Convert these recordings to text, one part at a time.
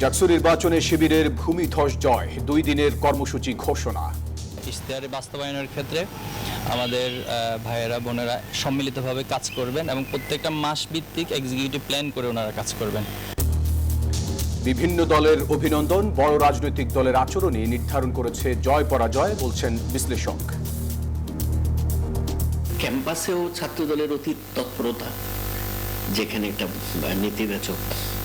ডাকসু নির্বাচনে শিবিরের ভূমিধস জয়, 2 দিনের কর্মসূচি ঘোষণা। ইশতেহারের বাস্তবায়নের ক্ষেত্রে আমাদের ভাইয়েরা বোনেরা সম্মিলিতভাবে কাজ করবেন এবং প্রত্যেকটা মাস ভিত্তিক এক্সিকিউটিভ প্ল্যান করে ওনারা কাজ করবেন। বিভিন্ন দলের অভিনন্দন, বড় রাজনৈতিক দলের আচরণই নির্ধারণ করেছে জয় পরাজয়, বলছেন বিশ্লেষক। ক্যাম্পাসেও ছাত্র দলের অতি তৎপরতা, যেখানে একটা নেতিবাচক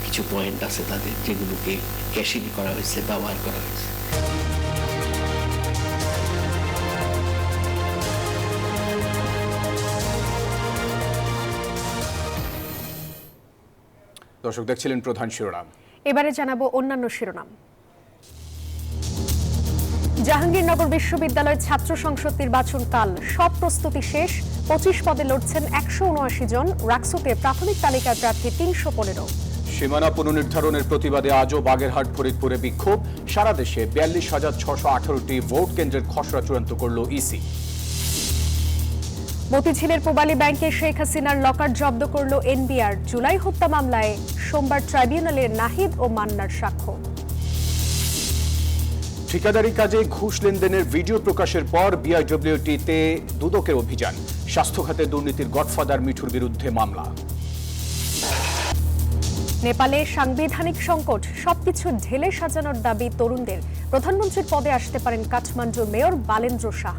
কিছু পয়েন্ট আছে তাদের, যেগুলোকে ক্যাশিং করা হয়েছে, ব্যবহার করা হয়েছে। দর্শক দেখছিলেন প্রধান শিরোনাম। এবারে জানাবো অন্যান্য শিরোনাম। জাহাঙ্গীরনগর বিশ্ববিদ্যালয়ের ছাত্র সংসদ নির্বাচন কাল, সব প্রস্তুতি শেষ। 25 পদে লড়ছেন 179 জন। রাকসুতে প্রাথমিক তালিকার প্রার্থী 315। সীমানা পুনর্নির্ধারণের প্রতিবাদে আজও বাগেরহাট ফরিদপুরে বিক্ষোভ। সারা দেশে 42,618টি ভোট কেন্দ্রের খসড়া চূড়ান্ত করল ইসি। মতিঝিলের পূবালী ব্যাংকে শেখ হাসিনার লকার জব্দ করল এনবিআর। জুলাই হত্যা মামলায় সোমবার ট্রাইব্যুনালে নাহিদ ও মান্নার সাক্ষ্য। ঠিকাদারি কাজে ঘুষ লেনদেনের ভিডিও প্রকাশের পর বিআইডব্লিউটিতে দুদকের অভিযান। স্বাস্থ্য খাতে দুর্নীতির গডফাদার মিঠুর বিরুদ্ধে মামলা। নেপালে সাংবিধানিক সংকট, সবকিছু ঢেলে সাজানোর দাবি তরুণদের। প্রধানমন্ত্রীর পদে আসতে পারেন কাঠমান্ডুর মেয়র বালেন্দ্র শাহ।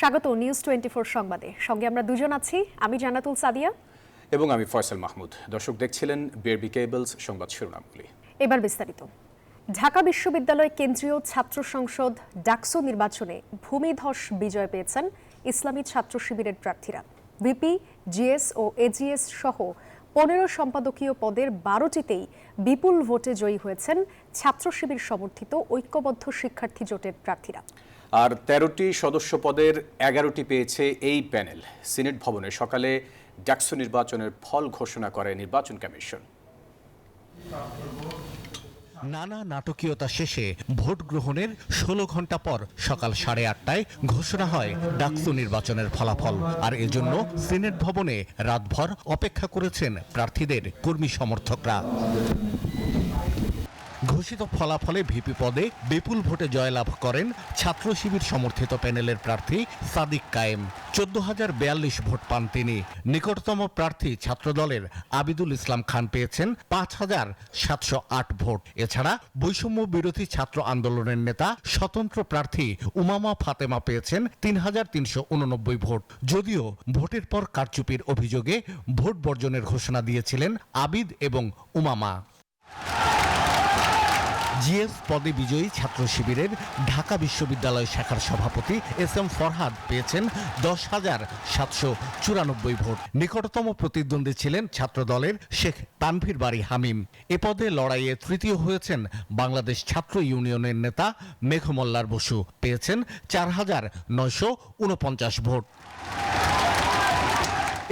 স্বাগত নিউজ 24 সংবাদে। সঙ্গে আমরা দুজন আছি, আমি জান্নাতুল সাদিয়া এবং আমি ফয়সাল মাহমুদ। দর্শক দেখছিলেন বিআরবি কেবলস সংবাদ শিরোনামগুলি। এবার বিস্তারিত। ঢাকা বিশ্ববিদ্যালয় কেন্দ্রীয় ছাত্র সংসদ ডাকসু নির্বাচনে ভূমিধস বিজয় পেয়েছেন ইসলামী ছাত্র শিবিরের প্রার্থীরা। ভিপি, জিএস ও এজিএস সহ 15 সম্পাদকীয় পদের 12টিতেই বিপুল ভোটে জয়ী হয়েছেন ছাত্র শিবির সমর্থিত ঐক্যবদ্ধ শিক্ষার্থী জোটের প্রার্থীরা। আর 13টি সদস্য পদের 11টি পেয়েছে এই প্যানেল। সিনেট ভবনে সকালে ডাকসু নির্বাচনের ফল ঘোষণা করে নির্বাচন কমিশন। নানা নাটকীয়তা শেষে ভোট গ্রহণের 16 ঘন্টা পর সকাল 8:30টায় ঘোষণা হয় ডাকসু নির্বাচনের ফলাফল। আর এজন্য সিনেট ভবনে রাতভর অপেক্ষা করেছেন প্রার্থীদের কর্মী সমর্থকরা। ঘোষিত ফলাফলে ভিপি পদে বিপুল ভোটে জয়লাভ করেন ছাত্র শিবির সমর্থিত প্যানেলের প্রার্থী সাদিক কায়েম। 14,042 ভোট পান তিনি। নিকটতম প্রার্থী ছাত্রদলের আবিদুল ইসলাম খান পেয়েছেন 5,708 ভোট। এছাড়া বৈষম্য বিরোধী ছাত্র আন্দোলনের নেতা স্বতন্ত্র প্রার্থী উমামা ফাতেমা পেয়েছেন 3,389 ভোট। যদিও ভোটের পর কারচুপির অভিযোগে ভোট বর্জনের ঘোষণা দিয়েছিলেন আবিদ এবং উমামা। জিএস পদে বিজয়ী ছাত্র শিবিরের ঢাকা বিশ্ববিদ্যালয় শাখার সভাপতি এস এম ফরহাদ পেয়েছেন 10,794 ভোট। নিকটতম প্রতিদ্বন্দ্বী ছিলেন ছাত্রদলের শেখ তানভীর বারী হামিম। এ পদে লড়াইয়ে তৃতীয় হয়েছেন বাংলাদেশ ছাত্র ইউনিয়নের নেতা মেঘমল্লার বসু, পেয়েছেন 4,949 ভোট।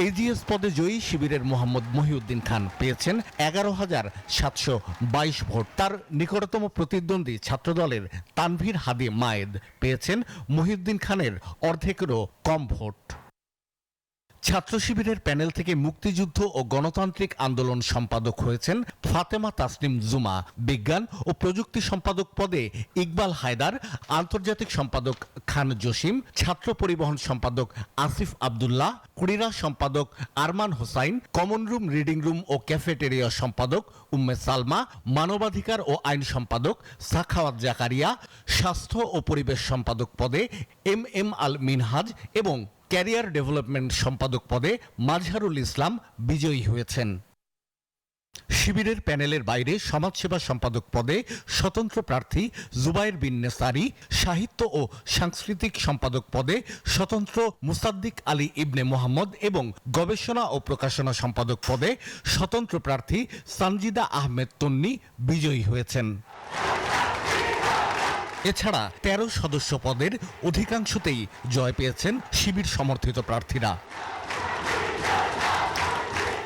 এজিএস পদে জয়ী শিবিরের মোহাম্মদ মহিউদ্দিন খান পেয়েছেন 11,722 ভোট। তার নিকটতম প্রতিদ্বন্দ্বী ছাত্রদলের তানভীর হাদি মায়েদ পেয়েছেন মহিউদ্দিন খানের অর্ধেকেরও কম ভোট। ছাত্র শিবিরের প্যানেল থেকে মুক্তিযুদ্ধ ও গণতান্ত্রিক আন্দোলন সম্পাদক হয়েছেন ফাতেমা তাসনিম জুমা। বিজ্ঞান ও প্রযুক্তি সম্পাদক পদে ইকবাল হায়দার, আন্তর্জাতিক সম্পাদক খান জসিম, ছাত্র পরিবহন সম্পাদক আসিফ আব্দুল্লাহ, ক্রীড়া সম্পাদক Arman Hossain, common room, reading room ও ক্যাফেটেরিয়া সম্পাদক উম্মে সালমা, মানবাধিকার ও আইন সম্পাদক সাখাওয়াত জাকারিয়া, স্বাস্থ্য ও পরিবেশ সম্পাদক পদে এম আল মিনহাজ এবং ক্যারিয়ার ডেভেলপমেন্ট সম্পাদক পদে মাজহারুল ইসলাম বিজয়ী হয়েছেন। শিবিরের প্যানেলের বাইরে সমাজসেবা সম্পাদক পদে স্বতন্ত্র প্রার্থী জুবাইর বিন নেসারি, সাহিত্য ও সাংস্কৃতিক সম্পাদক পদে স্বতন্ত্র মুসাদ্দিক আলী ইবনে মোহাম্মদ এবং গবেষণা ও প্রকাশনা সম্পাদক পদে স্বতন্ত্র প্রার্থী সানজিদা আহমেদ তন্নি বিজয়ী হয়েছেন। এছাড়া 13 সদস্য পদের অধিকাংশতেই জয় পেয়েছেন শিবির সমর্থিত প্রার্থীরা।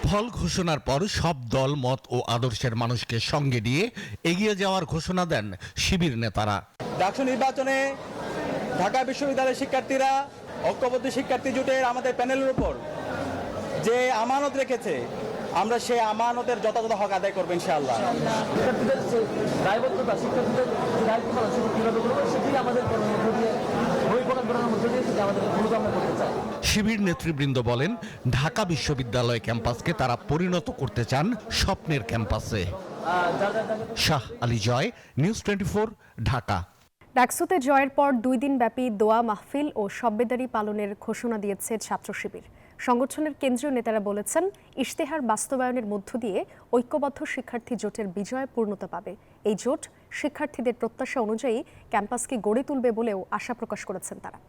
ফল ঘোষণার পর সব দল, মত ও আদর্শের মানুষকে সঙ্গে নিয়ে এগিয়ে যাওয়ার ঘোষণা দেন শিবির নেতারা। ডাকসু নির্বাচনে ঢাকা বিশ্ববিদ্যালয়ের শিক্ষার্থীরা ঐক্যবদ্ধ শিক্ষার্থী জোটের আমাদের প্যানেলের উপর যে আমানত রেখেছে, আমরা সেই আমানতের যথাযথ হক আদায় করবো ইনশাআল্লাহ। শিক্ষার্থীদের যে দায়বদ্ধতা, শিক্ষার্থীদের দায়িত্ব পালন সেটি কীভাবে করবো সেটি আমাদের মধ্যে দিয়ে বই প্রকাশ করানোর মধ্যে দিয়ে সেটি আমাদের ভূমিকা আমরা করতে চাই। শিবির নেতৃবৃন্দ বলেন, ঢাকা বিশ্ববিদ্যালয় ক্যাম্পাসকে তারা পরিণত করতে চান স্বপ্নের ক্যাম্পাসে। শাহ আলী জয়, নিউজ 24, ঢাকা। ডাকসুতে জয়ের পর 2 দিন ব্যাপী দোয়া মাহফিল ও শব্বেদারি পালনের ঘোষণা দিয়েছে ছাত্র শিবির। সংগঠনের কেন্দ্রীয় নেতারা বলেছেন, ইশতেহার বাস্তবায়নের মধ্য দিয়ে ঐক্যবদ্ধ শিক্ষার্থী জোটের বিজয় পূর্ণতা পাবে। এই জোট শিক্ষার্থীদের প্রত্যাশা অনুযায়ী ক্যাম্পাসকে গড়ে তুলবে বলেও আশা প্রকাশ করেছেন তারা।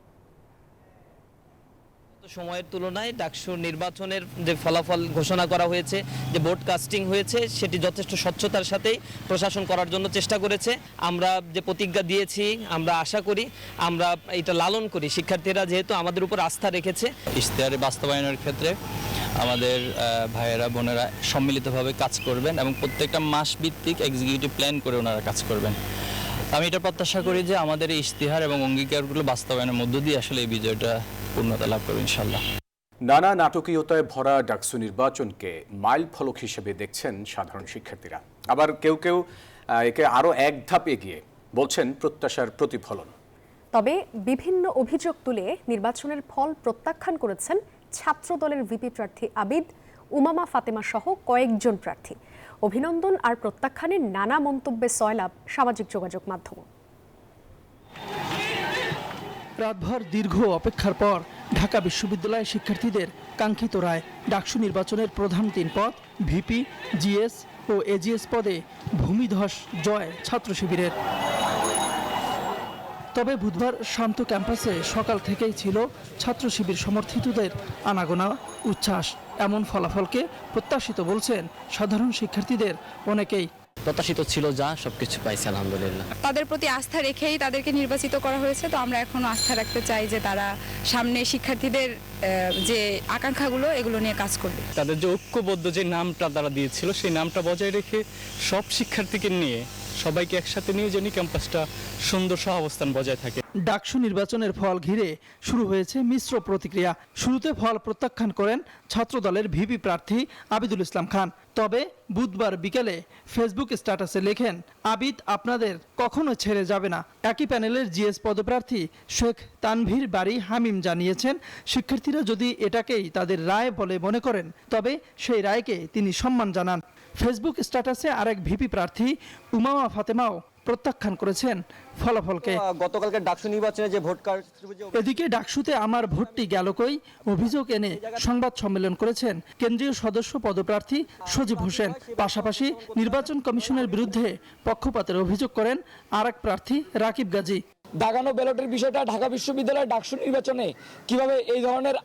সময়ের তুলনায় ডাকসু নির্বাচনের যে ফলাফল ঘোষণা করা হয়েছে, যে ভোট কাস্টিং হয়েছে, সেটি যথেষ্ট স্বচ্ছতার সাথেই প্রশাসন করার জন্য চেষ্টা করেছে। আমরা যে প্রতিজ্ঞা দিয়েছি, আমরা আশা করি, আমরা এটা লালন করি। শিক্ষার্থীরা যেহেতু আমাদের উপর আস্থা রেখেছে, ইশতেহারে বাস্তবায়নের ক্ষেত্রে আমাদের ভাইয়েরা বোনেরা সম্মিলিতভাবে কাজ করবেন এবং প্রত্যেকটা মাস ভিত্তিক এক্সিকিউটিভ প্ল্যান করে ওনারা কাজ করবেন। আমি এটা প্রত্যাশা করি যে আমাদের এই ইশতেহার এবং অঙ্গীকারগুলো বাস্তবায়নের মধ্য দিয়ে আসলে এই বিজয়টা পূর্ণতা লাভ করবে ইনশাল্লাহ। নানা নাটকীয়তায় ভরা ডাকসু নির্বাচনকে মাইল ফলক হিসেবে দেখছেন সাধারণ শিক্ষার্থীরা। আবার কেউ কেউ একে আরও এক ধাপ এগিয়ে বলছেন প্রত্যাশার প্রতিফলন। তবে বিভিন্ন অভিযোগ তুলে নির্বাচনের ফল প্রত্যাখ্যান করেছেন ছাত্রদলের ভিপি প্রার্থী আবিদ, উমামা ফাতেমা সহ কয়েকজন প্রার্থী। অভিনন্দন আর প্রত্যাখ্যানের নানা মন্তব্যে সয়লাভ সামাজিক যোগাযোগ মাধ্যম। রাতভর দীর্ঘ অপেক্ষার পর ঢাকা বিশ্ববিদ্যালয়ের শিক্ষার্থীদের কাঙ্ক্ষিত রায়। ডাকসু নির্বাচনের প্রধান 3 পদ ভিপি, জিএস ও এজিএস পদে ভূমিধস জয় ছাত্র শিবিরের। তবে বুধবার শান্ত ক্যাম্পাসে সকাল থেকেই ছিল ছাত্র শিবির সমর্থিতদের আনাগোনা, উচ্ছ্বাস। এমন ফলাফলকে প্রত্যাশিত বলছেন সাধারণ শিক্ষার্থীদের অনেকেই। প্রত্যাশিত ছিল, যা সবকিছু পাইছে আলহামদুলিল্লাহ। তাদের প্রতি আস্থা রেখেই তাদেরকে নির্বাচিত করা হয়েছে। তো আমরা এখনো আস্থা রাখতে চাই যে তারা সামনে শিক্ষার্থীদের যে আকাঙ্ক্ষাগুলো এগুলো নিয়ে কাজ করবে। তাদের যে ঐক্যবদ্ধ যে নামটা তারা দিয়েছিল, সেই নামটা বজায় রেখে সব শিক্ষার্থীকে নিয়ে, সবাইকে একসাথে নিয়ে যেন ক্যাম্পাসটা সুন্দর সহাবস্থান বজায় থাকে। ডাকসু নির্বাচনের ফল ঘিরে শুরু হয়েছে মিশ্র প্রতিক্রিয়া। শুরুতে ফল প্রত্যাখ্যান করেন ছাত্রদলের ভিপি প্রার্থী আবিদুল ইসলাম খান। তবে বুধবার বিকেলে ফেসবুক স্ট্যাটাসে লেখেন, আবিদ আপনাদের কখনো ছেড়ে যাবে না। একই প্যানেলের জিএস পদপ্রার্থী শেখ তানভীর বাড়ি হামিম জানিয়েছেন, শিক্ষার্থীরা যদি এটাকেই তাদের রায় বলে মনে করেন, তবে সেই রায়কে তিনি সম্মান জানান। ফেসবুক স্ট্যাটাসে আরেক ভিপি প্রার্থী উমামা ফাতেমাও প্রত্যাখ্যান করেছেন ফলাফলকে। গতকালকে ডাকসু নির্বাচনে যে ভোট কার্ড, এদিকে ডাকসুতে আমার ভোটটি গেল কই অভিযোগ এনে সংবাদ সম্মেলন করেছেন কেন্দ্রীয় সদস্য পদপ্রার্থী সজীব হোসেন। পাশাপাশি নির্বাচন কমিশনের বিরুদ্ধে পক্ষপাতের অভিযোগ করেন আরেক প্রার্থী রাকিব গাজী। দাগানো ব্যালটের বিষয়টা ঢাকা বিশ্ববিদ্যালয়ের ডাকসু নির্বাচনে কিভাবে এই ধরনের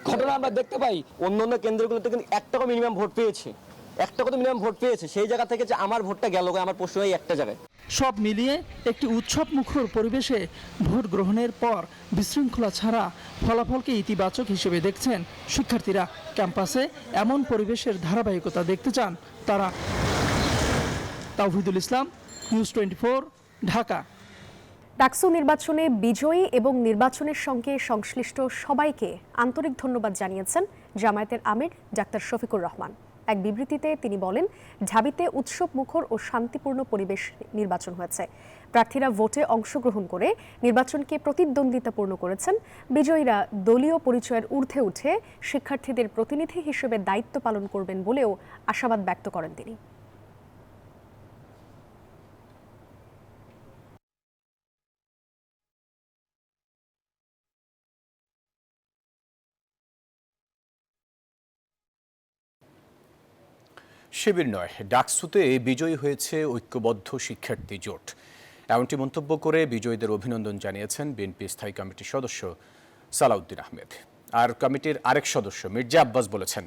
ঘটনা আমরা দেখতে পাই। অন্যান্য কেন্দ্রগুলোতে কিন্তু 1 টাকা মিনিমাম ভোট পেয়েছে, 1 টাকা তো মিনিমাম ভোট পেয়েছে। সেই জায়গা থেকে যে আমার ভোটটা গেল, আমার প্রশ্ন এই একটা জায়গায়। সব মিলিয়ে একটি উৎসব মুখর পরিবেশে ভোট গ্রহণের পর বিশৃঙ্খলা ছাড়া ফলাফলকে ইতিবাচক হিসেবে দেখছেন শিক্ষার্থীরা। ক্যাম্পাসে এমন পরিবেশের ধারাবাহিকতা দেখতে চান তারা। তাওহিদুল ইসলাম, নিউজ 24, ঢাকা। ডাকসু নির্বাচনে বিজয়ী এবং নির্বাচনের সঙ্গে সংশ্লিষ্ট সবাইকে আন্তরিক ধন্যবাদ জানিয়েছেন জামায়াতের আমির ডাক্তার শফিকুর রহমান। এক বিবৃতিতে তিনি বলেন, ঢাবিতে উৎসব মুখর ও শান্তিপূর্ণ পরিবেশ নির্বাচন হয়েছে। প্রার্থীরা ভোটে অংশগ্রহণ করে নির্বাচনকে প্রতিদ্বন্দ্বিতাপূর্ণ করেছেন। বিজয়ীরা দলীয় পরিচয়ের ঊর্ধ্বে উঠে শিক্ষার্থীদের প্রতিনিধি হিসেবে দায়িত্ব পালন করবেন বলেও আশাবাদ ব্যক্ত করেন তিনি। শিবির নয়, ডাকসুতে বিজয়ী হয়েছে ঐক্যবদ্ধ শিক্ষার্থী জোট। এমনটি মন্তব্য করে বিজয়ীদের অভিনন্দন জানিয়েছেন বিএনপি স্থায়ী কমিটির সদস্য সালাউদ্দিন আহমেদ। আর কমিটির আরেক সদস্য মির্জা আব্বাস বলেছেন,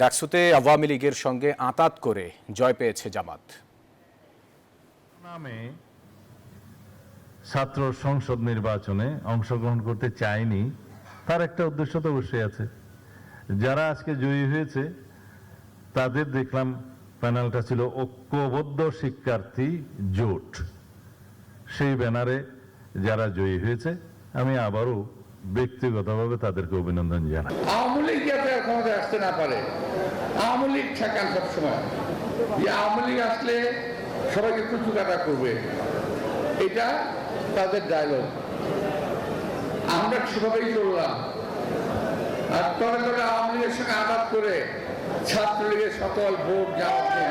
ডাকসুতে আওয়ামী লীগের সঙ্গে আঁতাত করে জয় পেয়েছে জামাত। নামে ছাত্র সংসদ নির্বাচনে অংশগ্রহণ করতে চায়নি, তার একটা উদ্দেশ্য তো অবশ্যই আছে। যারা আজকে জয়ী হয়েছে তাদের দেখলাম প্যানেলটা ছিল ঐক্যবদ্ধ শিক্ষার্থী জোট। সেই ব্যানারে যারা জয়ী হয়েছে আমি আবারও ব্যক্তিগতভাবে তাদেরকে অভিনন্দন জানাই। আওয়ামী লীগ যাতে ক্ষমতায় আসতে না পারে, আওয়ামী লীগ ঠেকান সবসময়, যে আওয়ামী লীগ আসলে সবাইকে কুচুকাটা করবে, এটা তাদের ডায়লগ। আমরা সেভাবেই চললাম, আর তবে তবে আওয়ামী লীগের সঙ্গে আঘাত করে ছাত্রলীগের সকল ভোট জানাতে।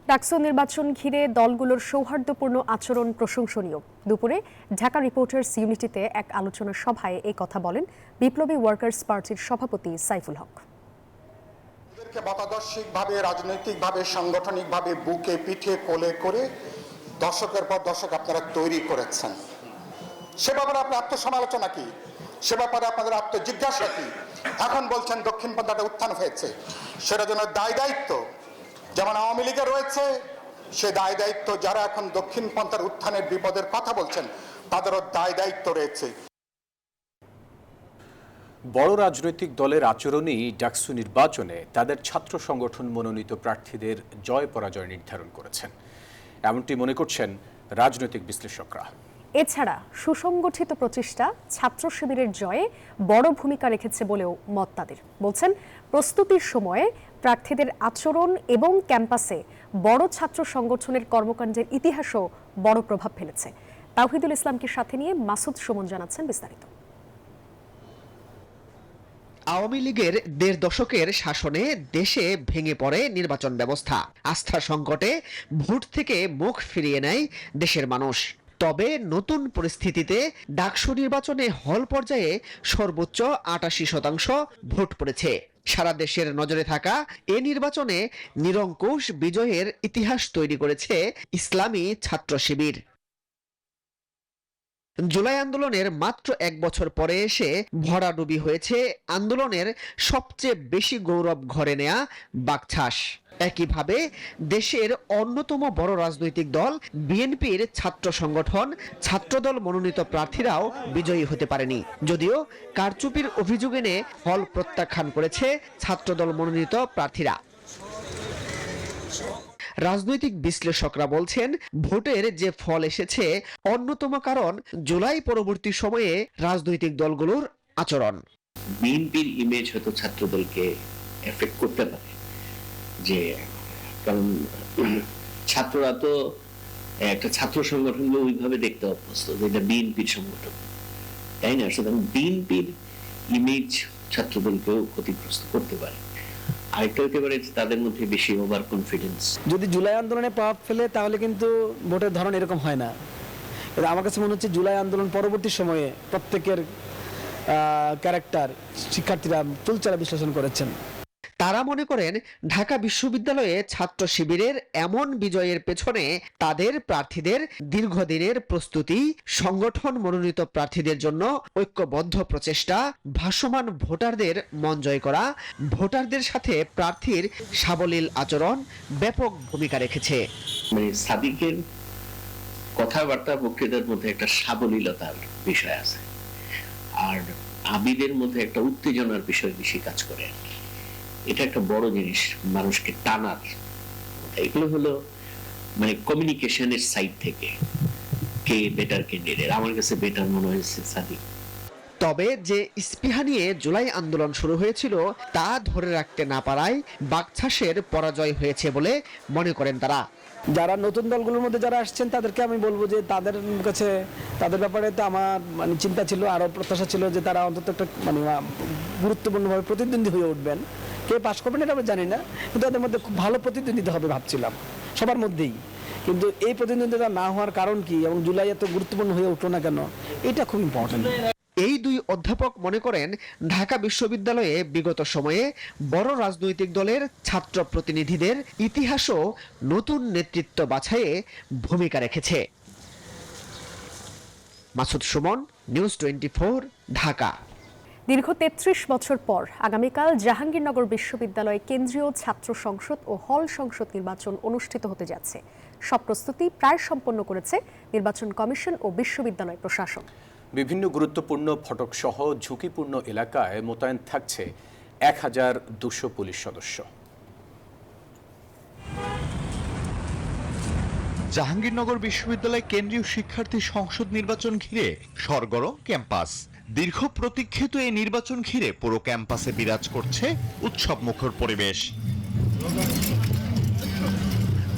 ডাকসু নির্বাচন ঘিরে দলগুলোর সৌহার্দ্যপূর্ণ আচরণ প্রশংসনীয়। দুপুরে ঢাকা রিপোর্টার্স ইউনিটিতে এক আলোচনা সভায় এই কথা বলেন বিপ্লবী ওয়ার্কার্স পার্টির সভাপতি সাইফুল হক। এদেরকে মতাদর্শিকভাবে, রাজনৈতিকভাবে, সাংগঠনিকভাবে বুকে পিঠে কোলে করে দশকের পর দশক আপনারা তৈরি করেছেন। সে ব্যাপারে আপনার আত্মসমালোচনা কি? সে ব্যাপারে আপনাদের আত্মজিজ্ঞাসা কি? এখন বলছেন দক্ষিণপন্থাটা উত্থান হয়েছে, সেটা যেন দায়িত্ব যেমন আওয়ামী লীগের রয়েছে, সে দায়িত্ব যারা এখন দক্ষিণপন্থার উত্থানের বিপদের কথা বলছেন তাদেরও দায়িত্ব রয়েছে। বড় রাজনৈতিক দলের আচরণই ডাকসু নির্বাচনে তাদের ছাত্র সংগঠন মনোনীত প্রার্থীদের জয় পরাজয় নির্ধারণ করেছেন, এমনটি মনে করছেন রাজনৈতিক বিশ্লেষকরা। এছাড়া সুসংগঠিত প্রচেষ্টা ছাত্র শিবিরের জয়ে বড় ভূমিকা রেখেছে বলেও মত তাদের। বলছেন প্রস্তুতির সময়ে প্রার্থীদের আচরণ এবং ক্যাম্পাসে বড় ছাত্র সংগঠনের কর্মকাণ্ডের ইতিহাসও বড় প্রভাব ফেলেছে। তাওহিদুল ইসলামকে সাথে নিয়ে মাসুদ সুমন জানাচ্ছেন বিস্তারিত। আওয়ামী লীগের ১.৫ দশকের শাসনে দেশে ভেঙে পড়ে নির্বাচন ব্যবস্থা। আস্থা সংকটে ভোট থেকে মুখ ফিরিয়ে নেয় দেশের মানুষ। তবে নতুন পরিস্থিতিতে ডাকসু নির্বাচনে হল পর্যায়ে সর্বোচ্চ ৮৮% ভোট পড়েছে। সারা দেশের নজরে থাকা এ নির্বাচনে নিরঙ্কুশ বিজয়ের ইতিহাস তৈরি করেছে ইসলামী ছাত্র শিবির। জুলাই আন্দোলনের মাত্র ১ বছর পরে এসে ভরাডুবি হয়েছে আন্দোলনের সবচেয়ে বেশি গৌরব ঘরে নেয়া বাকছাস। একইভাবে দেশের অন্যতম বড় রাজনৈতিক দল বিএনপির ছাত্র সংগঠন ছাত্রদল মনোনীত প্রার্থীরাও বিজয়ী হতে পারেনি, যদিও কারচুপির অভিযোগ এনে ফল প্রত্যাখ্যান করেছে ছাত্রদল মনোনীত প্রার্থীরা। রাজনৈতিক বিশ্লেষকরা বলছেন ভোটের যে ফল এসেছে অন্যতম কারণ জুলাই পরবর্তী সময়ে রাজনৈতিক দলগুলোর আচরণ। বিএনপির ইমেজ হয়তো ছাত্রদলকে এফেক্ট করতে পারে, যে কারণ ছাত্ররা তো একটা ছাত্র সংগঠনকে ওইভাবে দেখতে অভ্যস্ত, যেটা বিএনপির সংগঠন, তাই না? সুতরাং বিএনপির ইমেজ ছাত্রদলকেও ক্ষতিগ্রস্ত করতে পারে। আরেকটা হতে পারে তাদের মধ্যে বেশি ওভার কনফিডেন্স। যদি জুলাই আন্দোলনে প্রভাব ফেলে তাহলে কিন্তু ভোটের ধরন এরকম হয় না। আমার কাছে মনে হচ্ছে জুলাই আন্দোলন পরবর্তী সময়ে প্রত্যেকের ক্যারেক্টার শিক্ষার্থীরা চুলচারা বিশ্লেষণ করেছেন। তারা মনে করেন ঢাকা বিশ্ববিদ্যালয়ে ছাত্র শিবিরের এমন বিজয়ের পেছনে তাদের প্রার্থীদের দীর্ঘদিনের প্রস্তুতি, সংগঠন মনোনীত প্রার্থীদের জন্য ঐক্যবদ্ধ প্রচেষ্টা, ভাসমান ভোটারদের মন জয় করা, ভোটারদের সাথে প্রার্থীর সাবলীল আচরণ ব্যাপক ভূমিকা রেখেছে। মানে সাদিকের কথাবার্তা বক্তৃতার মধ্যে একটা সাবলীলতার বিষয় আছে, আর আবিদের মধ্যে একটা উত্তেজনার বিষয় বেশি কাজ করে। এটা একটা বড় জিনিস মানুষকে টানার। এগুলো হলো মানে কমিউনিকেশনের সাইড থেকে কে বেটার ক্যান্ডিডেট। আমার কাছে বেটার মনে হয়েছে সাদিক। তবে যে স্পৃহা নিয়ে জুলাই আন্দোলন শুরু হয়েছিল তা ধরে রাখতে না পারায় বাকছাসের পরাজয় হয়েছে বলে মনে করেন তারা। যারা নতুন দলগুলোর মধ্যে যারা আসছেন তাদেরকে আমি বলবো যে তাদের কাছে তাদের ব্যাপারে তো আমার মানে চিন্তা ছিল, আরো প্রত্যাশা ছিল যে তারা অন্তত একটা মানে গুরুত্বপূর্ণভাবে প্রতিদ্বন্দ্বী হয়ে উঠবেন। কে পাশ করবেন এটা আমি জানি না, কিন্তু তাদের মধ্যে খুব ভালো প্রতিদ্বন্দ্বিতা হবে ভাবছিলাম সবার মধ্যেই। কিন্তু এই প্রতিদ্বন্দ্বিতা না হওয়ার কারণ কি এবং জুলাই এত গুরুত্বপূর্ণ হয়ে উঠলো না কেন, এটা খুব ইম্পর্টেন্ট। এই দুই অধ্যাপক মনে করেন ঢাকা বিশ্ববিদ্যালয়ে বিগত সময়ে বড় রাজনৈতিক দলের ছাত্র প্রতিনিধিদের ইতিহাসও নতুন নেতৃত্ব বাছাইয়ে ভূমিকা রেখেছে। মাসুদ সুমন, নিউজ 24, ঢাকা। দীর্ঘ ৩৩ বছর পর আগামীকাল জাহাঙ্গীরনগর বিশ্ববিদ্যালয়ে কেন্দ্রীয় ছাত্র সংসদ ও হল সংসদ নির্বাচন অনুষ্ঠিত হতে যাচ্ছে। সব প্রস্তুতি প্রায় সম্পন্ন করেছে নির্বাচন কমিশন ও বিশ্ববিদ্যালয় প্রশাসন। বিভিন্ন গুরুত্বপূর্ণ ফটক সহ ঝুঁকিপূর্ণ এলাকায় মোতায়েন থাকছে ১,২০০ পুলিশ সদস্য। জাহাঙ্গীরনগর বিশ্ববিদ্যালয় কেন্দ্রীয় শিক্ষার্থী সংসদ নির্বাচন ঘিরে সরগরম ক্যাম্পাস। দীর্ঘ প্রতীক্ষিত এই নির্বাচন ঘিরে পুরো ক্যাম্পাসে বিরাজ করছে উৎসবমুখর পরিবেশ।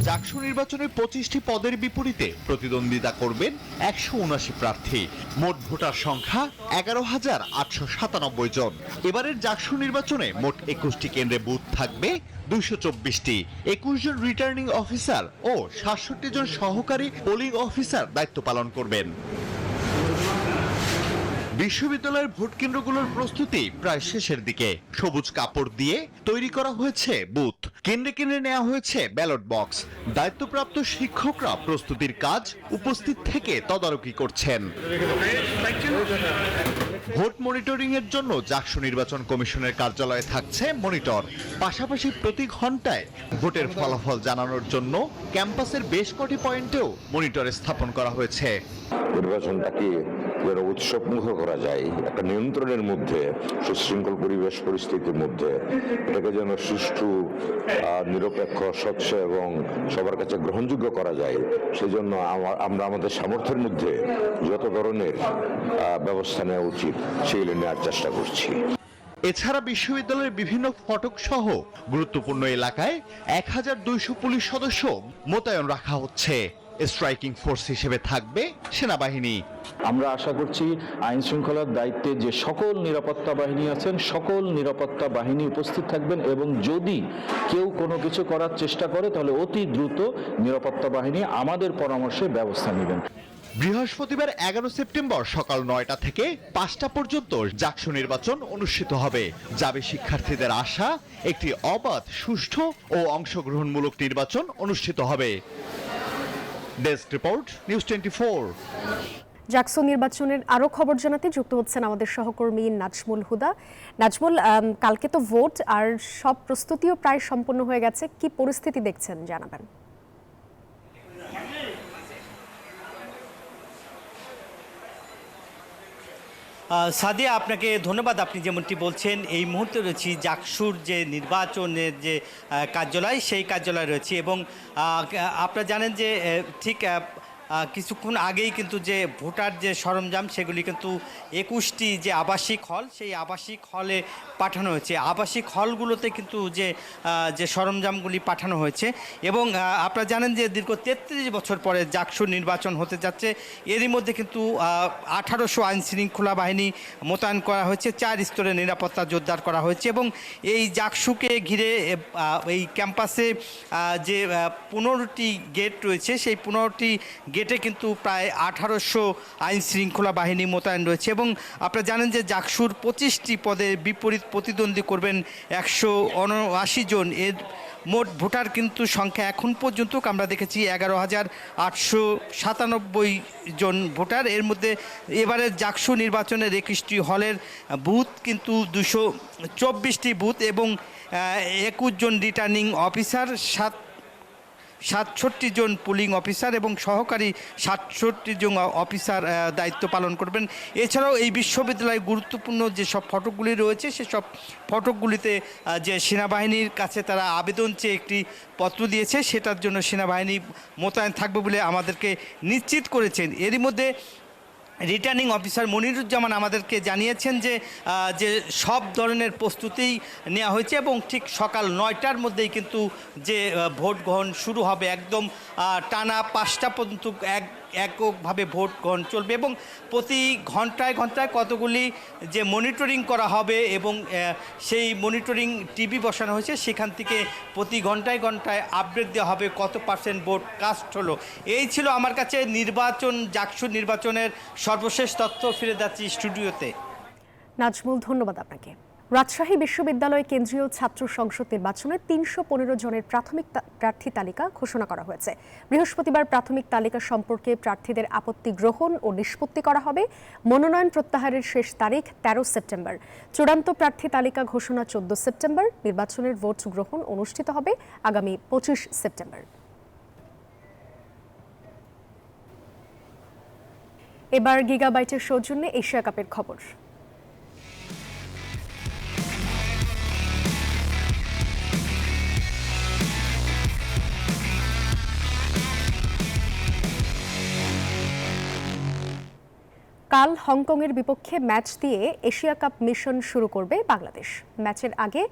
জাকসু নির্বাচনে 25টি পদের বিপরীতে প্রতিদ্বন্দ্বিতা করবেন 179 প্রার্থী। মোট ভোটার সংখ্যা 11,897 জন। এবারের জাকসু নির্বাচনে মোট 21টি কেন্দ্রে বুথ থাকবে 224টি। 21 জন রিটার্নিং অফিসার ও 67 জন সহকারী পোলিং অফিসার দায়িত্ব পালন করবেন। বিশ্ববিদ্যালয়ের ভোট কেন্দ্রগুলোর প্রস্তুতি প্রায় শেষের দিকে। সবুজ কাপড় দিয়ে তৈরি করা হয়েছে বুথ। কেন্দ্রে কেন্দ্রে নেওয়া হয়েছে ব্যালট বক্স। দায়িত্বপ্রাপ্ত শিক্ষকরা প্রস্তুতির কাজ উপস্থিত থেকে তদারকি করছেন। ভোট মনিটরিং এর জন্য জাকসু নির্বাচন কমিশনের কার্যালয়ে থাকছে মনিটর। পাশাপাশি প্রতি ঘন্টায় ভোটের ফলাফল জানানোর জন্য ক্যাম্পাসের বেশ কটি পয়েন্টেও মনিটর স্থাপন করা হয়েছে। নির্বাচনটাকে যেন উৎসবমুখর করা যায়, একটা নিয়ন্ত্রণের মধ্যে, সুশৃঙ্খল পরিবেশ পরিস্থিতির মধ্যে এটাকে যেন সুষ্ঠু, নিরপেক্ষ, স্বচ্ছ এবং সবার কাছে গ্রহণযোগ্য করা যায়, সেজন্য আমরা আমাদের সামর্থ্যের মধ্যে যত ধরনের ব্যবস্থা নেওয়া উচিত সেগুলো নেওয়ার চেষ্টা করছি। এছাড়া বিশ্ববিদ্যালয়ের বিভিন্ন ফটক সহ গুরুত্বপূর্ণ এলাকায় 1200 পুলিশ সদস্য মোতায়েন রাখা হচ্ছে। স্ট্রাইকিং ফোর্স হিসেবে থাকবে সেনাবাহিনী। আমরা আশা করছি আইন শৃঙ্খলার দায়িত্বে যে সকল নিরাপত্তা বাহিনী আছেন, সকল নিরাপত্তা বাহিনী উপস্থিত থাকবেন এবং যদি কেউ কোনো কিছু করার চেষ্টা করে তাহলে অতি দ্রুত নিরাপত্তা বাহিনী আমাদের পরামর্শে ব্যবস্থা নেবেন। বৃহস্পতিবার 11 সেপ্টেম্বর সকাল 9টা থেকে 5টা পর্যন্ত জাকসু নির্বাচন অনুষ্ঠিত হবে। যাবে শিক্ষার্থীদের আশা একটি অবাধ, সুষ্ঠু ও অংশগ্রহণমূলক নির্বাচন অনুষ্ঠিত হবে। Desk report, news 24। জাকসু নির্বাচনের আরো খবর জানাতে যুক্ত হচ্ছেন আমাদের সহকর্মী নাজমুল হুদা। নাজমুল, কালকে তো ভোট, আর সব প্রস্তুতিও প্রায় সম্পন্ন হয়ে গেছে, কি পরিস্থিতি দেখছেন জানাবেন। সাদিয়া, আপনাকে ধন্যবাদ। আপনি যেমনটি বলছেন, এই মুহূর্তে রয়েছি জাকসুর যে নির্বাচনের যে কার্যালয়, সেই কার্যালয় রয়েছে এবং আপনারা জানেন যে ঠিক কিছুক্ষণ আগেই কিন্তু যে ভোটার যে সরঞ্জাম সেগুলি কিন্তু 21টি যে আবাসিক হল, সেই আবাসিক হলে পাঠানো হয়েছে। আবাসিক হলগুলোতে কিন্তু যে সরঞ্জামগুলি পাঠানো হয়েছে এবং আপনারা জানেন যে দীর্ঘ 33 বছর পরে জাকসুর নির্বাচন হতে যাচ্ছে। এরই মধ্যে কিন্তু 1800 আইন শৃঙ্খলা বাহিনী মোতায়েন করা হয়েছে, 4 স্তরে নিরাপত্তা জোরদার করা হয়েছে এবং এই জাকসুকে ঘিরে এই ক্যাম্পাসে যে 15টি গেট রয়েছে, সেই 15টি গেটে কিন্তু প্রায় 1800 আইন শৃঙ্খলা বাহিনী মোতায়েন রয়েছে এবং আপনারা জানেন যে জাকসুর 25টি পদে বিপরীত প্রতিদ্বন্দ্বী করবেন 179 জন। এর মোট ভোটার কিন্তু সংখ্যা এখন পর্যন্ত আমরা দেখেছি 11,897 জন ভোটার। এর মধ্যে এবারে জাকসু নির্বাচনের 21টি হলের বুথ কিন্তু 224টি বুথ এবং 21 জন রিটার্নিং অফিসার, 67 জন পুলিং অফিসার এবং সহকারী 67 জন অফিসার দায়িত্ব পালন করবেন। এছাড়াও এই বিশ্ববিদ্যালয়ে গুরুত্বপূর্ণ যেসব ফটকগুলি রয়েছে, সেসব ফটকগুলিতে যে সেনাবাহিনীর কাছে তারা আবেদন চেয়ে একটি পত্র দিয়েছে, সেটার জন্য সেনাবাহিনী মোতায়েন থাকবে বলে আমাদেরকে নিশ্চিত করেছেন। এরই মধ্যে রিটার্নিং অফিসার মনিরুজ্জামান আমাদেরকে জানিয়েছেন যে সব ধরনের প্রস্তুতিই নেওয়া হয়েছে এবং ঠিক সকাল 9টার মধ্যেই কিন্তু যে ভোট গ্রহণ শুরু হবে, একদম টানা 5টা পর্যন্ত এককভাবে ভোট গ্রহণ চলবে এবং প্রতি ঘন্টায় ঘন্টায় কতগুলি যে মনিটরিং করা হবে এবং সেই মনিটরিং টিভি বসানো হয়েছে, সেখান থেকে প্রতি ঘন্টায় ঘন্টায় আপডেট দেওয়া হবে কত % ভোট কাস্ট হলো। এই ছিল আমার কাছে জাকসু নির্বাচনের সর্বশেষ তথ্য। ফিরে যাচ্ছি স্টুডিওতে। নাজমুল, ধন্যবাদ আপনাকে। রাজশাহী বিশ্ববিদ্যালয় কেন্দ্রীয় ছাত্র সংসদ নির্বাচনে 315 জনের প্রাথমিক প্রার্থী তালিকা ঘোষণা করা হয়েছে। বৃহস্পতিবার প্রাথমিক তালিকা সম্পর্কে প্রার্থীদের আপত্তি গ্রহণ ও নিষ্পত্তি করা হবে। মনোনয়ন প্রত্যাহারের শেষ তারিখ 13 সেপ্টেম্বর। চূড়ান্ত প্রার্থী তালিকা ঘোষণা 14 সেপ্টেম্বর। নির্বাচনের ভোট গ্রহণ অনুষ্ঠিত হবে আগামী 25 সেপ্টেম্বর। এবার গিগাবাইটের সৌজন্যে এশিয়া কাপের খবর। কাল হংকংয়ের বিপক্ষে ম্যাচ দিয়ে এশিয়া কাপ মিশন শুরু করবে বাংলাদেশ। ম্যাচের আগে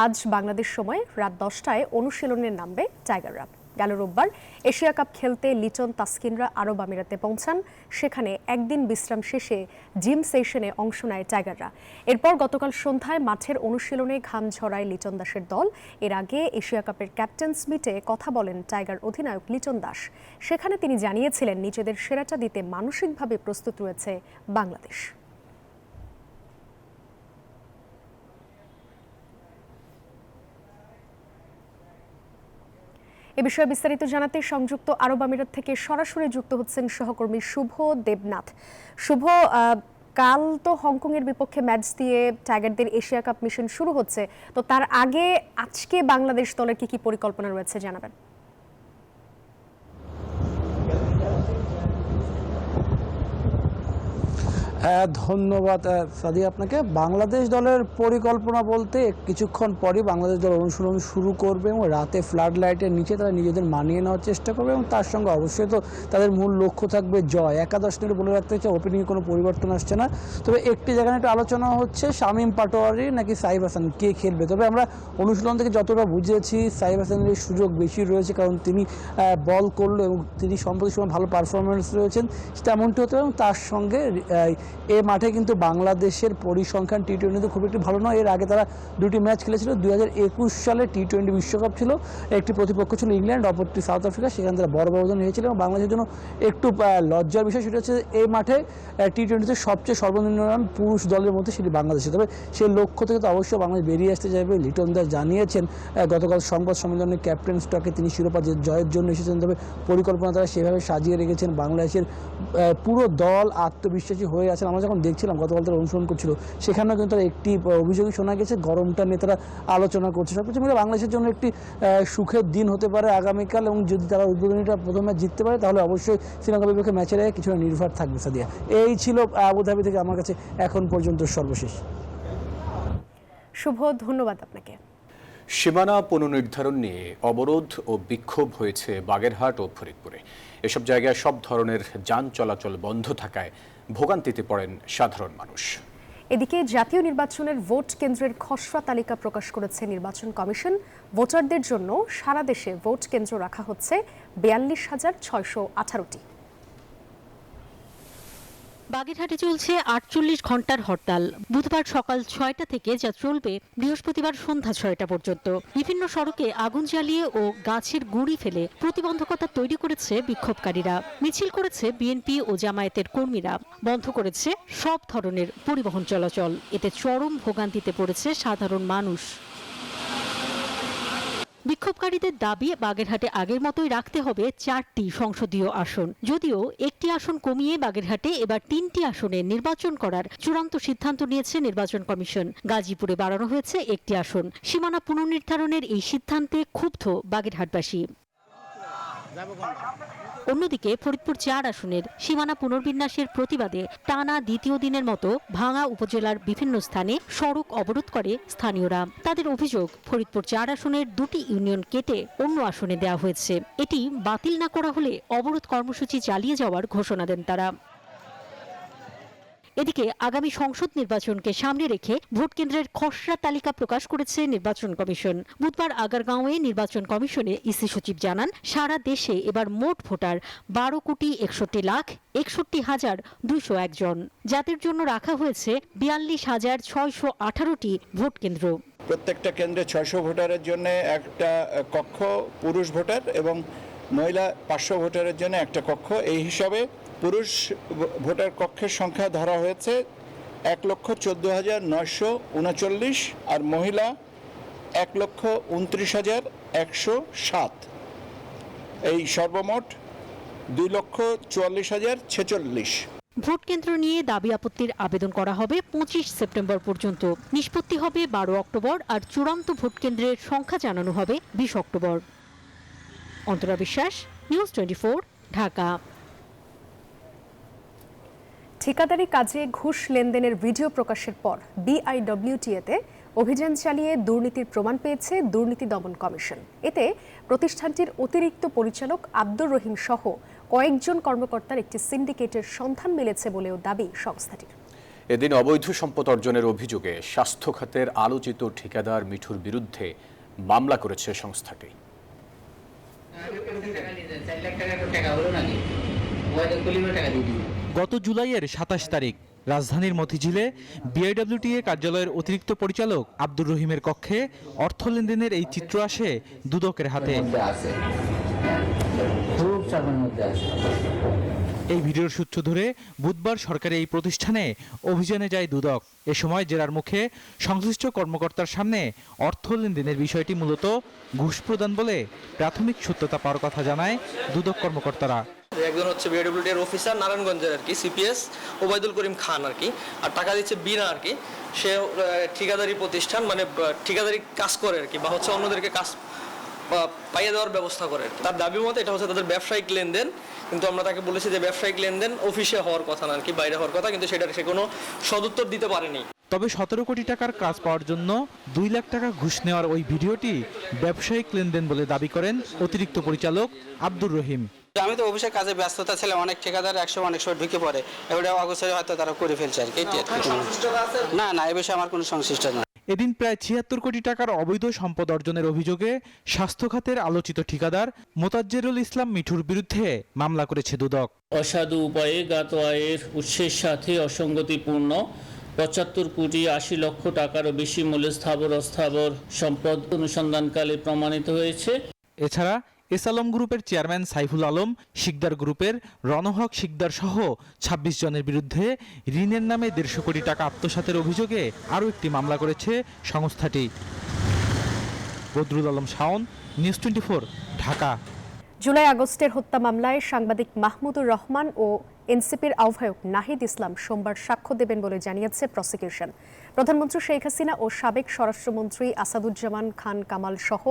আজ বাংলাদেশ সময় রাত 10টায় অনুশীলনে নামবে টাইগাররা। গেল রোববার এশিয়া কাপ খেলতে লিটন তাসকিনরা আরব আমিরাতে পৌঁছান। সেখানে একদিন বিশ্রাম শেষে জিম সেশনে অংশ নেয় টাইগাররা। এরপর গতকাল সন্ধ্যায় মাঠের অনুশীলনে ঘাম ঝরায় লিটন দাসের দল। এর আগে এশিয়া কাপের ক্যাপ্টেন্স মিটে কথা বলেন টাইগার অধিনায়ক লিটন দাস। সেখানে তিনি জানিয়েছিলেন নিজেদের সেরাটা দিতে মানসিকভাবে প্রস্তুত রয়েছে বাংলাদেশ। এ বিষয়ে বিস্তারিত জানাতে সংযুক্ত আরব আমিরাত থেকে সরাসরি যুক্ত হচ্ছেন সহকর্মী শুভ দেবনাথ। শুভ, কাল তো হংকংয়ের বিপক্ষে ম্যাচ দিয়ে টাইগারদের এশিয়া কাপ মিশন শুরু হচ্ছে, তো তার আগে আজকে বাংলাদেশ দলের কি কি পরিকল্পনা রয়েছে জানাবেন? ধন্যবাদ সাদিয়া আপনাকে। বাংলাদেশ দলের পরিকল্পনা বলতে কিছুক্ষণ পরই বাংলাদেশ দল অনুশীলন শুরু করবে এবং রাতে ফ্লাড লাইটের নিচে তারা নিজেদের মানিয়ে নেওয়ার চেষ্টা করবে এবং তার সঙ্গে অবশ্যই তো তাদের মূল লক্ষ্য থাকবে জয়। একাদশ নিয়ে বলে রাখতে হচ্ছে ওপেনিংয়ে কোনো পরিবর্তন আসছে না, তবে একটি জায়গায় একটু আলোচনা হচ্ছে শামীম পাটোয়ারি নাকি সাইফ হাসান কে খেলবে। তবে আমরা অনুশীলন থেকে যতটা বুঝেছি সাইফ হাসানের সুযোগ বেশি রয়েছে, কারণ তিনি বল করলো এবং তিনি সম্প্রতি সময় ভালো পারফরমেন্স রয়েছেন তেমনটি হতে, এবং তার সঙ্গে এ মাঠে কিন্তু বাংলাদেশের পরিসংখ্যান টি-20তে খুব একটি ভালো নয়। এর আগে তারা দুটি ম্যাচ খেলেছিল। 2021 সালে টি-20 বিশ্বকাপ ছিল, একটি প্রতিপক্ষ ছিল ইংল্যান্ড, অপরটি সাউথ আফ্রিকা। সেখানে তারা বড় ব্যবধান হয়েছিল এবং বাংলাদেশের জন্য একটু লজ্জার বিষয় সেটা হচ্ছে এই মাঠে টি-20তে সবচেয়ে সর্বনিম্ন রান পুরুষ দলের মধ্যে সেটি বাংলাদেশে। তবে সেই লক্ষ্য থেকে তো অবশ্যই বাংলাদেশ বেরিয়ে আসতে চাইবে। লিটন দাস জানিয়েছেন গতকাল সংবাদ সম্মেলনে ক্যাপ্টেন স্টকে তিনি শিরোপা জয়ের জন্য এসেছেন, তবে পরিকল্পনা তারা সেভাবে সাজিয়ে রেখেছেন। বাংলাদেশের পুরো দল আত্মবিশ্বাসী হয়ে আছেন। আমরা যখন দেখছিলাম গতকাল তারা অনুসরণ করছিল, সেখানেও কিন্তু তারা একটি অভিযোগই শোনা গেছে, গরমটা নিয়ে তারা আলোচনা করছে। সবকিছু মিলে বাংলাদেশের জন্য একটি সুখের দিন হতে পারে আগামীকাল, এবং যদি তারা উদ্বোধনীটা প্রথম ম্যাচ জিততে পারে তাহলে অবশ্যই শ্রীলঙ্কার বিপক্ষে ম্যাচের আগে কিছুটা নির্ভর থাকবে। সাদিয়া, এই ছিল আবুধাবি থেকে আমার কাছে এখন পর্যন্ত সর্বশেষ। শুভ, ধন্যবাদ আপনাকে। সীমানা পুনর্নির্ধারণ নিয়ে অবরোধ ও বিক্ষোভ হয়েছে বাগেরহাট ও ফরিদপুরে। এসব জায়গায় সব ধরনের যান চলাচল বন্ধ থাকায় ভোগান্তিতে পড়েন সাধারণ মানুষ। এদিকে জাতীয় নির্বাচনের ভোট কেন্দ্রের খসড়া তালিকা প্রকাশ করেছে নির্বাচন কমিশন। ভোটারদের জন্য সারা দেশে ভোট কেন্দ্র রাখা হচ্ছে 42,618টি। বাগেরহাটে চলছে 48 ঘন্টার হরতাল। বুধবার সকাল 6টা থেকে যা চলবে বৃহস্পতিবার সন্ধ্যা 6টা পর্যন্ত। বিভিন্ন সড়কে আগুন জ্বালিয়ে ও গাছের গুঁড়ি ফেলে প্রতিবন্ধকতা তৈরি করেছে বিক্ষোভকারীরা। মিছিল করেছে বিএনপি ও জামায়াতের কর্মীরা। বন্ধ করেছে সব ধরনের পরিবহন চলাচল। এতে চরম ভোগান্তিতে পড়েছে সাধারণ মানুষ। বিক্ষোভকারীদের দাবি বাগেরহাটে আগের মতোই রাখতে হবে 4টি সংসদীয় আসন। যদিও একটি আসন কমিয়ে বাগেরহাটে এবার 3টি আসনে নির্বাচন করার চূড়ান্ত সিদ্ধান্ত নিয়েছে নির্বাচন কমিশন। গাজীপুরে বাড়ানো হয়েছে 1টি আসন। সীমানা পুনর্নির্ধারণের এই সিদ্ধান্তে ক্ষুব্ধ বাগেরহাটবাসী। অন্যদিকে ফরিদপুর 4 আসনের সীমানা পুনর্বিন্যাসের প্রতিবাদে টানা দ্বিতীয় দিনের মতো ভাঙ্গা উপজেলার বিভিন্ন স্থানে সড়ক অবরোধ করে স্থানীয়রা। তাদের অভিযোগ, ফরিদপুর 4 আসনের 2টি ইউনিয়ন কেটে অন্য আসনে দেওয়া হয়েছে। এটি বাতিল না করা হলে অবরোধ কর্মসূচি চালিয়ে যাওয়ার ঘোষণা দেন তারা। এদিকে আগামী সংসদ নির্বাচনকে সামনে রেখে ভোট কেন্দ্রের খসড়া তালিকা প্রকাশ করেছে নির্বাচন কমিশন। বুধবার আগারগাঁওয়ে নির্বাচন কমিশনে ইসি সচিব জানান, সারা দেশে এবার মোট ভোটার 12,61,61,201 জন, যাদের জন্য রাখা হয়েছে 42,618টি ভোট কেন্দ্র। প্রত্যেকটা কেন্দ্রে 600 ভোটারের জন্য একটা কক্ষ পুরুষ ভোটার এবং মহিলা 500 ভোটারের জন্য একটা কক্ষ। এই হিসাবে পুরুষ ভোটার কক্ষের সংখ্যা ধরা হয়েছে 1,14,939 আর মহিলা 1,29,107। এই সর্বমোট 2,44,046। ভোট কেন্দ্র নিয়ে দাবি আপত্তির আবেদন করা হবে 25 সেপ্টেম্বর পর্যন্ত। নিষ্পত্তি হবে 12 অক্টোবর আর চূড়ান্ত ভোট কেন্দ্রের সংখ্যা জানানো হবে 20 অক্টোবর। অন্তরা বিশ্বাস, নিউজ 24, ঢাকা। ঠিকাদারি কাজে ঘুষ লেনদেনের ভিডিও প্রকাশের পর বিআইডব্লিউটিএতে অভিযান চালিয়ে দুর্নীতির প্রমাণ পেয়েছে দুর্নীতি দমন কমিশন। এতে প্রতিষ্ঠানটির অতিরিক্ত পরিচালক আব্দুর রহিম সহ কয়েকজন কর্মকর্তার একটি সিন্ডিকেটের সন্ধান মিলেছে বলেও দাবি সংস্থাটির। এদিন অবৈধ সম্পদ অর্জনের অভিযোগে স্বাস্থ্য খাতের আলোচিত ঠিকাদার মিঠুর বিরুদ্ধে মামলা করেছে সংস্থাটি। গত জুলাইয়ের ২৭ তারিখ রাজধানীর মতিঝিলে বিআইডব্লিউটিএ কার্যালয়ের অতিরিক্ত পরিচালক আব্দুর রহিমের কক্ষে অর্থ লেনদেনের এই চিত্র আসে দুদকের হাতে। এই ভিডিওর সূত্র ধরে বুধবার সরকারি এই প্রতিষ্ঠানে অভিযানে যায় দুদক। এ সময় জেরার মুখে সংশ্লিষ্ট কর্মকর্তার সামনে অর্থ লেনদেনের বিষয়টি মূলত ঘুষ প্রদান বলে প্রাথমিক সত্যতা পাওয়ার কথা জানায় দুদক কর্মকর্তারা। একজন হচ্ছে বিআইডব্লিউটি এর অফিসার নারায়ণগঞ্জের আর কি সিপিএস ওবায়দুল করিম খান আর কি, আর টাকা দিচ্ছে বিনা আর কি। সে ঠিকাদারি প্রতিষ্ঠান মানে ঠিকাদারি কাজ করে আর কি, বা হচ্ছে অন্যদেরকে কাজ পাইয়ে দেওয়ার ব্যবস্থা করে। তার দাবি মতে এটা হচ্ছে তাদের ব্যবসায়িক লেনদেন, কিন্তু আমরা তাকে বলেছি যে ব্যবসায়িক লেনদেন অফিসে হওয়ার কথা না আর কি, বাইরে হওয়ার কথা, কিন্তু সেটার সে কোনো সদুত্তর দিতে পারেনি। তবে ১৭ কোটি টাকার কাজ পাওয়ার জন্য ২ লাখ টাকা ঘুষ নেওয়ার ওই ভিডিওটি ব্যবসায়িক লেনদেন বলে দাবি করেন অতিরিক্ত পরিচালক আব্দুর রহিম। আমি তো অফিসের কাজে ব্যস্ততা ছিলাম, অনেক ঠিকাদার অনেক সময় ঢুকে পড়ে, এবারে অগোছরে হয়তো তারা করে ফেলছে আর কি। না এ বিষয়ে আমার কোনো সংশ্লিষ্ট নয়। এদিন প্রায় ৭৬ কোটি টাকার অবৈধ সম্পদ অর্জনের অভিযোগে স্বাস্থ্য খাতের আলোচিত ঠিকাদার মোতাজ্জেরুল ইসলাম মিঠুর বিরুদ্ধে মামলা করেছে দুদক। অসাধু উপায়ে জ্ঞাত আয়ের উৎসের সাথে অসঙ্গতিপূর্ণ ৭৫ কোটি ৮০ লক্ষ টাকারও বেশি মূল্যের স্থাবর অস্থাবর সম্পদ অনুসন্ধানকালে প্রমাণিত হয়েছে। এছাড়া এস আলম গ্রুপের চেয়ারম্যান সাইফুল আলম, শিকদার গ্রুপের রণহক শিকদার সহ ২৬ জনের বিরুদ্ধে ঋণের নামে ১৫০ কোটি টাকা আত্মসাতের অভিযোগে আরও একটি মামলা করেছে সংস্থাটি। বদরুল আলম শাওন, নিউজ 24, ঢাকা। জুলাই আগস্টের হত্যা মামলায় সাংবাদিক মাহমুদুর রহমান ও এনসিপির আহ্বায়ক নাহিদ ইসলাম সোমবার সাক্ষ্য দেবেন বলে জানিয়েছে প্রসিকিউশন। প্রধানমন্ত্রী শেখ হাসিনা ও সাবেক স্বরাষ্ট্রমন্ত্রী আসাদুজ্জামান খান কামাল সহ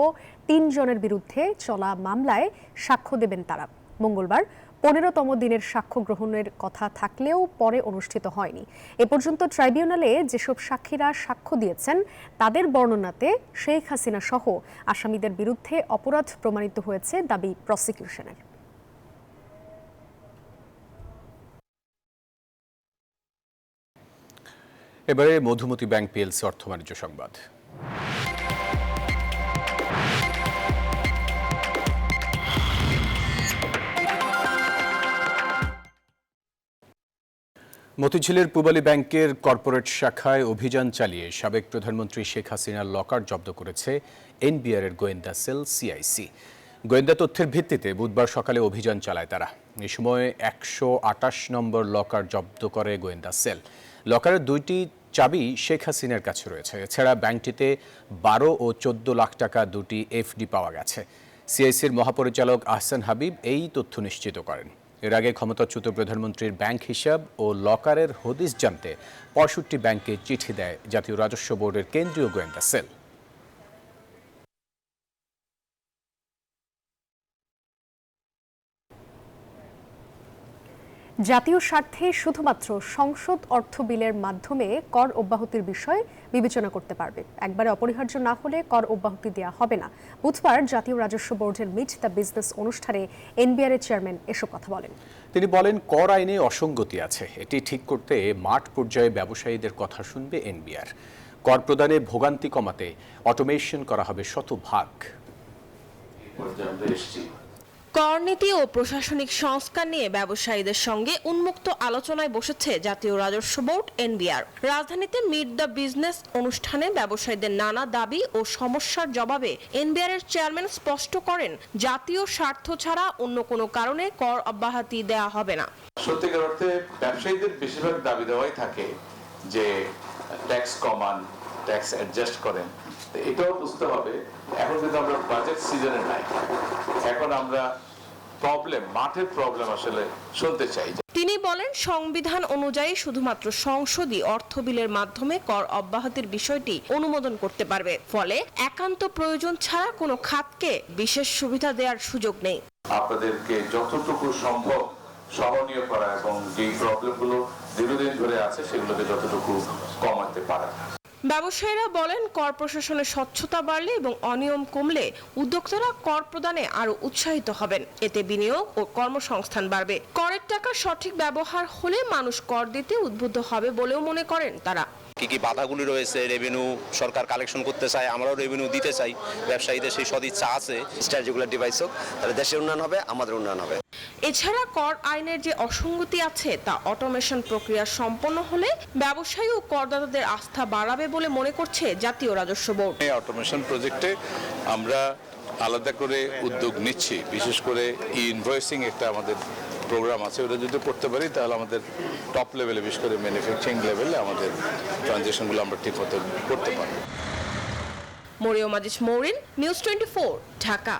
৩ জনের বিরুদ্ধে চলা মামলায় সাক্ষ্য দেবেন তারা। মঙ্গলবার ১৫তম দিনের সাক্ষ্য গ্রহণের কথা থাকলেও পরে অনুষ্ঠিত হয়নি। এ পর্যন্ত ট্রাইব্যুনালে যেসব সাক্ষীরা সাক্ষ্য দিয়েছেন তাদের বর্ণনাতে শেখ হাসিনা সহ আসামিদের বিরুদ্ধে অপরাধ প্রমাণিত হয়েছে দাবি প্রসিকিউশনের। এবারে মধুমতি ব্যাংক পিএলসি অর্থ বাণিজ্য সংবাদ। মতিঝিলের পূবালী ব্যাংকের কর্পোরেট শাখায় অভিযান চালিয়ে সাবেক প্রধানমন্ত্রী শেখ হাসিনার লকার জব্দ করেছে এনবিআর এর গোয়েন্দা সেল সিআইসি। গোয়েন্দা তথ্যের ভিত্তিতে বুধবার সকালে অভিযান চালায় তারা। এ সময় ১২৮ নম্বর লকার জব্দ করে গোয়েন্দা সেল। লকারের ২টি চাবি শেখ হাসিনার কাছে রয়েছে। এছাড়া ব্যাংকটিতে ১২ ও ১৪ লাখ টাকা ২টি এফডি পাওয়া গেছে। সিআইসির মহাপরিচালক আহসান হাবিব এই তথ্য নিশ্চিত করেন। এর আগে ক্ষমতাচ্যুত প্রধানমন্ত্রীর ব্যাংক হিসাব ও লকারের হদিস জানতে ৬৫ ব্যাংকে চিঠি দেয় জাতীয় রাজস্ব বোর্ডের কেন্দ্রীয় গোয়েন্দা সেল। জাতীয় স্বার্থে শুধুমাত্র সংসদ অর্থ বিলের মাধ্যমে কর অব্যাহতির বিষয় বিবেচনা করতে পারবে। একবারে অপরিহার্য না হলে কর অব্যাহতি দেওয়া হবে না। বুধবার জাতীয় রাজস্ব বোর্ডের মিট দ্য বিজনেস অনুষ্ঠানে এনবিআর এর চেয়ারম্যান এসব কথা বলেন। তিনি বলেন, কর আইনে অসঙ্গতি আছে, এটি ঠিক করতে মাঠ পর্যায়ে ব্যবসায়ীদের কথা শুনবে এনবিআর। কর প্রদানে ভোগান্তি কমাতে অটোমেশন করা হবে শতভাগ। করনীতি ও প্রশাসনিক সংস্কার নিয়ে ব্যবসায়ীদের সঙ্গে উন্মুক্ত আলোচনায় বসেছে জাতীয় রাজস্ব বোর্ড এনবিআর। রাজধানীতে মিট দ্য বিজনেস অনুষ্ঠানে ব্যবসায়ীদের নানা দাবি ও সমস্যার জবাবে এনবিআর এর চেয়ারম্যান স্পষ্ট করেন, জাতীয় স্বার্থ ছাড়া অন্য কোনো কারণে কর অব্যাহতি দেওয়া হবে না। সত্যিকার অর্থে ব্যবসায়ীদের বেশিরভাগ দাবি দেওয়াই থাকে যে ট্যাক্স কমান, ট্যাক্স অ্যাডজাস্ট করেন। এটাও বুঝতে হবে এখন কিন্তু আমরা বাজেট সিজনে নাই, এখন আমরা মাঠের প্রবলেম আসলে শুনতে চাই। তিনি বলেন, সংবিধান অনুযায়ী শুধুমাত্র সংসদই অর্থ বিলের মাধ্যমে কর অব্যাহতির বিষয়টি অনুমোদন করতে পারবে। ফলে একান্ত প্রয়োজন ছাড়া কোনো খাতকে বিশেষ সুবিধা দেওয়ার সুযোগ নেই। আপনাদেরকে যতটুকু সম্ভব সহনীয় করা এবং যে প্রবলেমগুলো দীর্ঘদিন ধরে আছে সেগুলোকে যতটুকু কমাতে পারা। ব্যবসায়ীরা বলেন, কর প্রশাসনের স্বচ্ছতা বাড়লে এবং অনিয়ম কমলে উদ্যোক্তারা কর প্রদানে আরো উৎসাহিত হবেন। এতে বিনিয়োগ ও কর্মসংস্থান বাড়বে। করের টাকা সঠিক ব্যবহার হলে মানুষ কর দিতে উদ্বুদ্ধ হবে বলেও মনে করেন তারা। কি কি বাধাগুলি রয়েছে, রেভিনিউ সরকার কালেকশন করতে চায়, আমরাও রেভিনিউ দিতে চাই, ব্যবসায়ীদের সেই সদিচ্ছা আছে। স্ট্র্যাটেজিগুলো ডিভাইস হোক, তাহলে দেশের উন্নয়ন হবে, আমাদের উন্নয়ন হবে। এছাড়া কর আইনের যে অসঙ্গতি আছে তা অটোমেশন প্রক্রিয়া সম্পন্ন হলে ব্যবসায়ী ও করদাতাদের আস্থা বাড়াবে বলে মনে করছে জাতীয় রাজস্ব বোর্ড। এই অটোমেশন প্রজেক্টে আমরা আলাদা করে উদ্যোগ নিচ্ছি, বিশেষ করে ইনভয়েসিং একটা আমাদের প্রোগ্রাম আছে, ওটা যদি করতে পারি তাহলে আমাদের টপ লেভেলে, বিশেষ করে ম্যানুফ্যাকচারিং লেভেলে আমাদের ট্রানজ্যাকশনগুলো আমরা ঠিকমতো করতে পারি। মরিয়ম আজিজ মৌরিন, নিউজ 24, ঢাকা।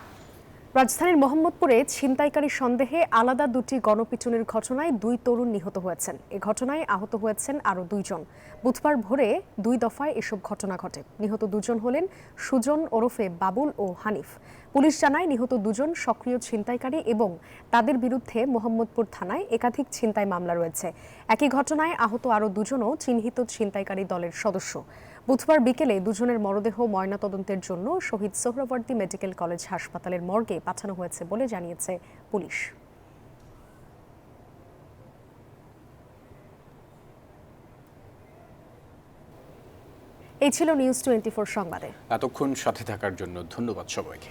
রাজধানীর মোহাম্মদপুরে ছিনতাইকারী সন্দেহে আলাদা দুটি গণপিটুনির ঘটনায় 2 তরুণ নিহত হয়েছেন। এ ঘটনায় আহত হয়েছেন আরও 2 জন। বুধবার ভোরে 2 দফায় এসব ঘটনা ঘটে। নিহত 2 জন হলেন সুজন ওরফে বাবুল ও হানিফ। পুলিশ জানায় নিহত 2 জন সক্রিয় ছিনতাইকারী এবং তাদের বিরুদ্ধে মোহাম্মদপুর থানায় একাধিক ছিনতাই মামলা রয়েছে। একই ঘটনায় আহত আরও 2 জনও চিহ্নিত ছিনতাইকারী দলের সদস্য। বুধবার বিকেলে 2 জনের মরদেহ ময়নাতদন্তের জন্য শহীদ সোহরাওয়ার্দী মেডিকেল কলেজ হাসপাতালের মর্গে পাঠানো হয়েছে বলে জানিয়েছে পুলিশ। এই ছিল নিউজ 24 সংবাদে। এতক্ষণ সাথে থাকার জন্য ধন্যবাদ সবাইকে।